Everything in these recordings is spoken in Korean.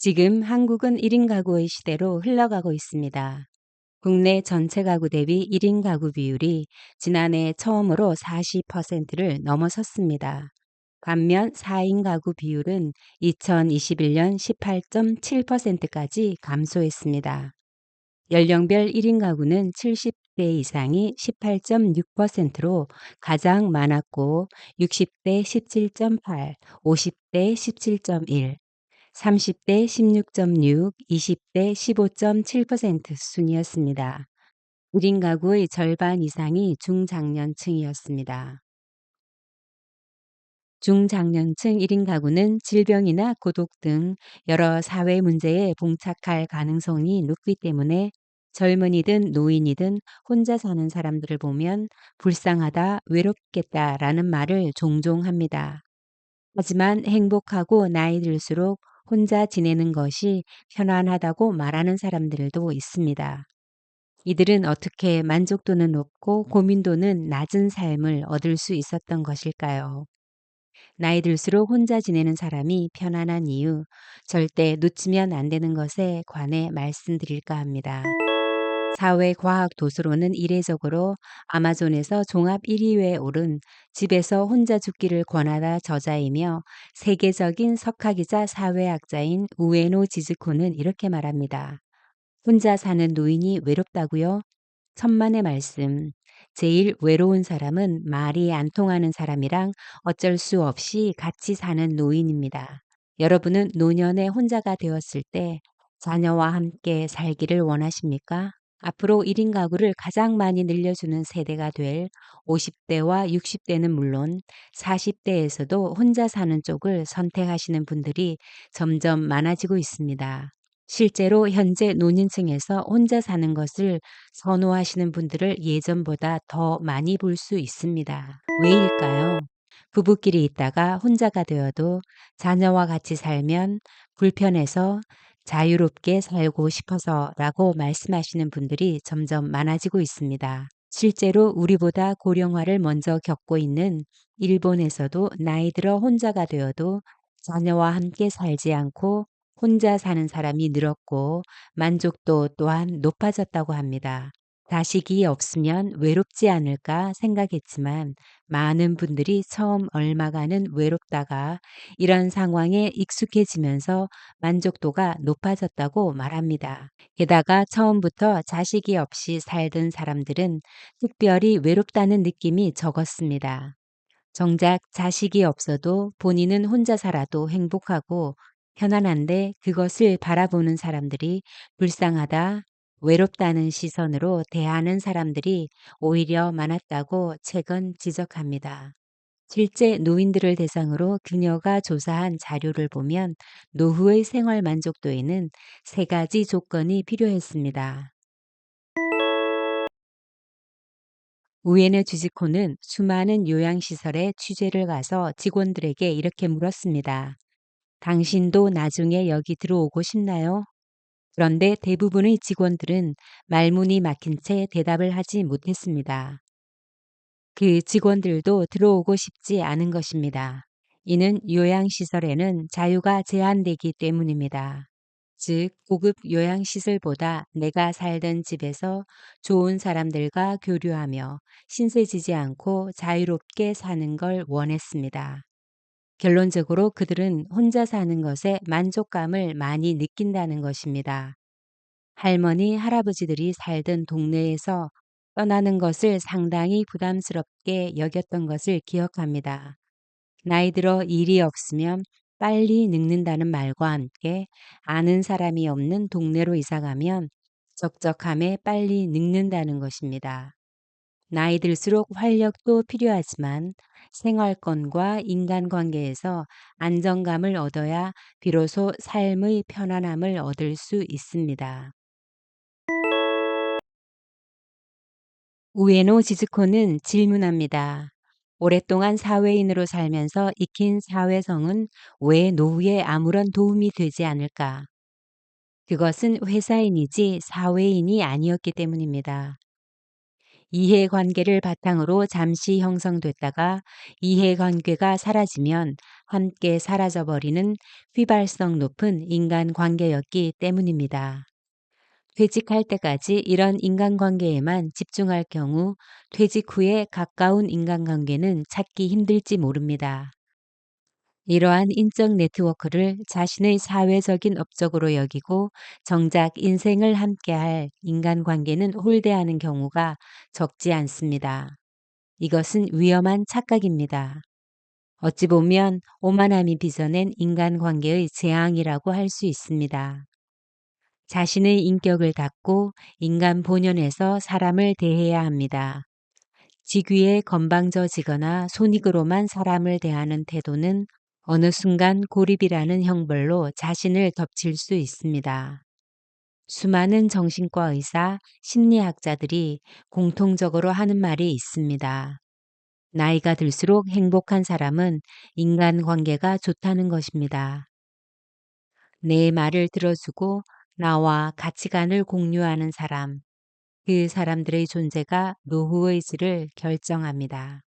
지금 한국은 1인 가구의 시대로 흘러가고 있습니다. 국내 전체 가구 대비 1인 가구 비율이 지난해 처음으로 40%를 넘어섰습니다. 반면 4인 가구 비율은 2021년 18.7%까지 감소했습니다. 연령별 1인 가구는 70대 이상이 18.6%로 가장 많았고 60대 17.8, 50대 17.1, 30대 16.6, 20대 15.7% 순이었습니다. 1인 가구의 절반 이상이 중장년층이었습니다. 중장년층 1인 가구는 질병이나 고독 등 여러 사회 문제에 봉착할 가능성이 높기 때문에 젊은이든 노인이든 혼자 사는 사람들을 보면 불쌍하다, 외롭겠다라는 말을 종종 합니다. 하지만 행복하고 나이 들수록 혼자 지내는 것이 편안하다고 말하는 사람들도 있습니다. 이들은 어떻게 만족도는 높고 고민도는 낮은 삶을 얻을 수 있었던 것일까요? 나이 들수록 혼자 지내는 사람이 편안한 이유, 절대 놓치면 안 되는 것에 관해 말씀드릴까 합니다. 사회과학 도서로는 이례적으로 아마존에서 종합 1위에 오른 집에서 혼자 죽기를 권하다 저자이며 세계적인 석학이자 사회학자인 우에노 지즈코는 이렇게 말합니다. 혼자 사는 노인이 외롭다고요? 천만의 말씀. 제일 외로운 사람은 말이 안 통하는 사람이랑 어쩔 수 없이 같이 사는 노인입니다. 여러분은 노년에 혼자가 되었을 때 자녀와 함께 살기를 원하십니까? 앞으로 1인 가구를 가장 많이 늘려주는 세대가 될 50대와 60대는 물론 40대에서도 혼자 사는 쪽을 선택하시는 분들이 점점 많아지고 있습니다. 실제로 현재 노년층에서 혼자 사는 것을 선호하시는 분들을 예전보다 더 많이 볼 수 있습니다. 왜일까요? 부부끼리 있다가 혼자가 되어도 자녀와 같이 살면 불편해서 자유롭게 살고 싶어서라고 말씀하시는 분들이 점점 많아지고 있습니다. 실제로 우리보다 고령화를 먼저 겪고 있는 일본에서도 나이 들어 혼자가 되어도 자녀와 함께 살지 않고 혼자 사는 사람이 늘었고 만족도 또한 높아졌다고 합니다. 자식이 없으면 외롭지 않을까 생각했지만 많은 분들이 처음 얼마간은 외롭다가 이런 상황에 익숙해지면서 만족도가 높아졌다고 말합니다. 게다가 처음부터 자식이 없이 살던 사람들은 특별히 외롭다는 느낌이 적었습니다. 정작 자식이 없어도 본인은 혼자 살아도 행복하고 편안한데 그것을 바라보는 사람들이 불쌍하다, 외롭다는 시선으로 대하는 사람들이 오히려 많았다고 최근 지적합니다. 실제 노인들을 대상으로 그녀가 조사한 자료를 보면 노후의 생활 만족도에는 세 가지 조건이 필요했습니다. 우에노 주지코는 수많은 요양시설에 취재를 가서 직원들에게 이렇게 물었습니다. 당신도 나중에 여기 들어오고 싶나요? 그런데 대부분의 직원들은 말문이 막힌 채 대답을 하지 못했습니다. 그 직원들도 들어오고 싶지 않은 것입니다. 이는 요양시설에는 자유가 제한되기 때문입니다. 즉, 고급 요양시설보다 내가 살던 집에서 좋은 사람들과 교류하며 신세지지 않고 자유롭게 사는 걸 원했습니다. 결론적으로 그들은 혼자 사는 것에 만족감을 많이 느낀다는 것입니다. 할머니, 할아버지들이 살던 동네에서 떠나는 것을 상당히 부담스럽게 여겼던 것을 기억합니다. 나이 들어 일이 없으면 빨리 늙는다는 말과 함께 아는 사람이 없는 동네로 이사가면 적적함에 빨리 늙는다는 것입니다. 나이 들수록 활력도 필요하지만 생활권과 인간관계에서 안정감을 얻어야 비로소 삶의 편안함을 얻을 수 있습니다. 우에노 지즈코는 질문합니다. 오랫동안 사회인으로 살면서 익힌 사회성은 왜 노후에 아무런 도움이 되지 않을까? 그것은 회사인이지 사회인이 아니었기 때문입니다. 이해관계를 바탕으로 잠시 형성됐다가 이해관계가 사라지면 함께 사라져버리는 휘발성 높은 인간관계였기 때문입니다. 퇴직할 때까지 이런 인간관계에만 집중할 경우 퇴직 후에 가까운 인간관계는 찾기 힘들지 모릅니다. 이러한 인적 네트워크를 자신의 사회적인 업적으로 여기고 정작 인생을 함께할 인간관계는 홀대하는 경우가 적지 않습니다. 이것은 위험한 착각입니다. 어찌 보면 오만함이 빚어낸 인간관계의 재앙이라고 할 수 있습니다. 자신의 인격을 닫고 인간 본연에서 사람을 대해야 합니다. 직위에 건방져지거나 손익으로만 사람을 대하는 태도는 어느 순간 고립이라는 형벌로 자신을 덮칠 수 있습니다. 수많은 정신과 의사, 심리학자들이 공통적으로 하는 말이 있습니다. 나이가 들수록 행복한 사람은 인간관계가 좋다는 것입니다. 내 말을 들어주고 나와 가치관을 공유하는 사람, 그 사람들의 존재가 노후의 질을 결정합니다.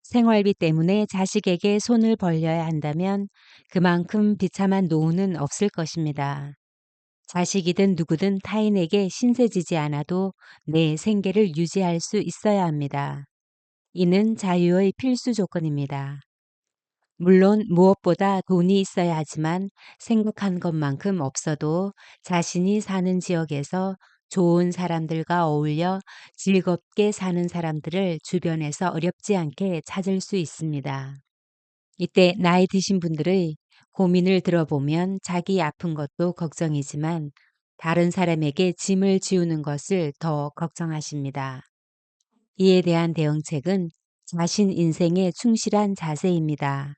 생활비 때문에 자식에게 손을 벌려야 한다면 그만큼 비참한 노후는 없을 것입니다. 자식이든 누구든 타인에게 신세지지 않아도 내 생계를 유지할 수 있어야 합니다. 이는 자유의 필수 조건입니다. 물론 무엇보다 돈이 있어야 하지만 생각한 것만큼 없어도 자신이 사는 지역에서 좋은 사람들과 어울려 즐겁게 사는 사람들을 주변에서 어렵지 않게 찾을 수 있습니다. 이때 나이 드신 분들의 고민을 들어보면 자기 아픈 것도 걱정이지만 다른 사람에게 짐을 지우는 것을 더 걱정하십니다. 이에 대한 대응책은 자신 인생에 충실한 자세입니다.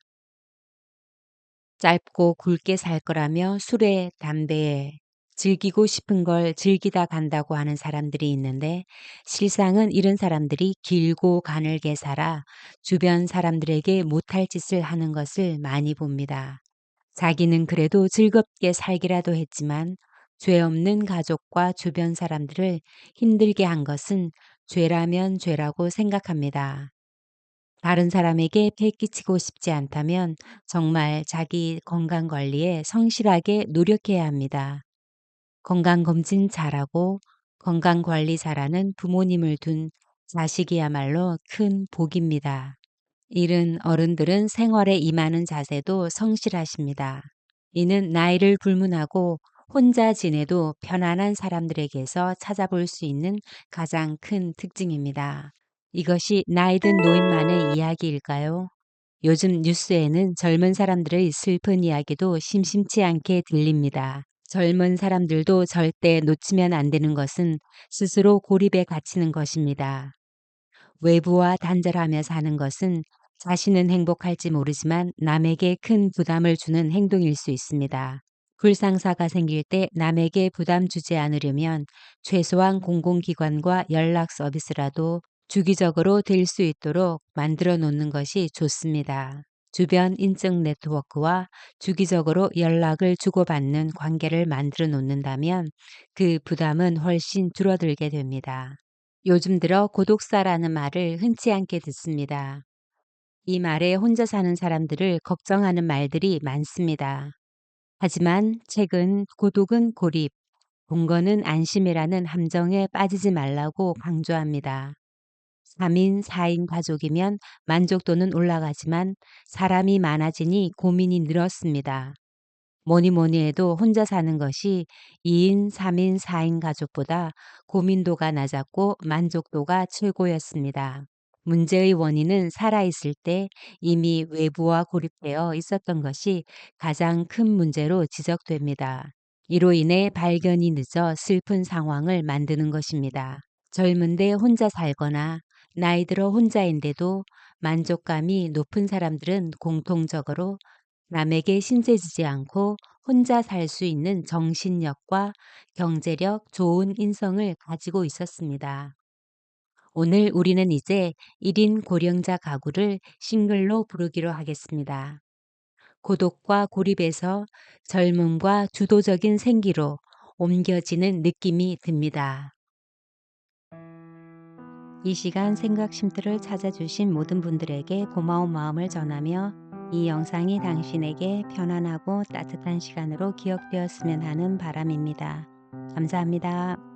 짧고 굵게 살 거라며 술에, 담배에, 즐기고 싶은 걸 즐기다 간다고 하는 사람들이 있는데 실상은 이런 사람들이 길고 가늘게 살아 주변 사람들에게 못할 짓을 하는 것을 많이 봅니다. 자기는 그래도 즐겁게 살기라도 했지만 죄 없는 가족과 주변 사람들을 힘들게 한 것은 죄라면 죄라고 생각합니다. 다른 사람에게 폐 끼치고 싶지 않다면 정말 자기 건강 관리에 성실하게 노력해야 합니다. 건강검진 잘하고 건강관리 잘하는 부모님을 둔 자식이야말로 큰 복입니다. 이른 어른들은 생활에 임하는 자세도 성실하십니다. 이는 나이를 불문하고 혼자 지내도 편안한 사람들에게서 찾아볼 수 있는 가장 큰 특징입니다. 이것이 나이 든 노인만의 이야기일까요? 요즘 뉴스에는 젊은 사람들의 슬픈 이야기도 심심치 않게 들립니다. 젊은 사람들도 절대 놓치면 안 되는 것은 스스로 고립에 갇히는 것입니다. 외부와 단절하며 사는 것은 자신은 행복할지 모르지만 남에게 큰 부담을 주는 행동일 수 있습니다. 불상사가 생길 때 남에게 부담 주지 않으려면 최소한 공공기관과 연락 서비스라도 주기적으로 될 수 있도록 만들어 놓는 것이 좋습니다. 주변 인적 네트워크와 주기적으로 연락을 주고받는 관계를 만들어 놓는다면 그 부담은 훨씬 줄어들게 됩니다. 요즘 들어 고독사라는 말을 흔치 않게 듣습니다. 이 말에 혼자 사는 사람들을 걱정하는 말들이 많습니다. 하지만 최근 고독은 고립, 동거는 안심이라는 함정에 빠지지 말라고 강조합니다. 3인, 4인 가족이면 만족도는 올라가지만 사람이 많아지니 고민이 늘었습니다. 뭐니 뭐니 해도 혼자 사는 것이 2인, 3인, 4인 가족보다 고민도가 낮았고 만족도가 최고였습니다. 문제의 원인은 살아있을 때 이미 외부와 고립되어 있었던 것이 가장 큰 문제로 지적됩니다. 이로 인해 발견이 늦어 슬픈 상황을 만드는 것입니다. 젊은데 혼자 살거나 나이 들어 혼자인데도 만족감이 높은 사람들은 공통적으로 남에게 신세지지 않고 혼자 살 수 있는 정신력과 경제력, 좋은 인성을 가지고 있었습니다. 오늘 우리는 이제 1인 고령자 가구를 싱글로 부르기로 하겠습니다. 고독과 고립에서 젊음과 주도적인 생기로 옮겨지는 느낌이 듭니다. 이 시간 생각 쉼터를 찾아주신 모든 분들에게 고마운 마음을 전하며 이 영상이 당신에게 편안하고 따뜻한 시간으로 기억되었으면 하는 바람입니다. 감사합니다.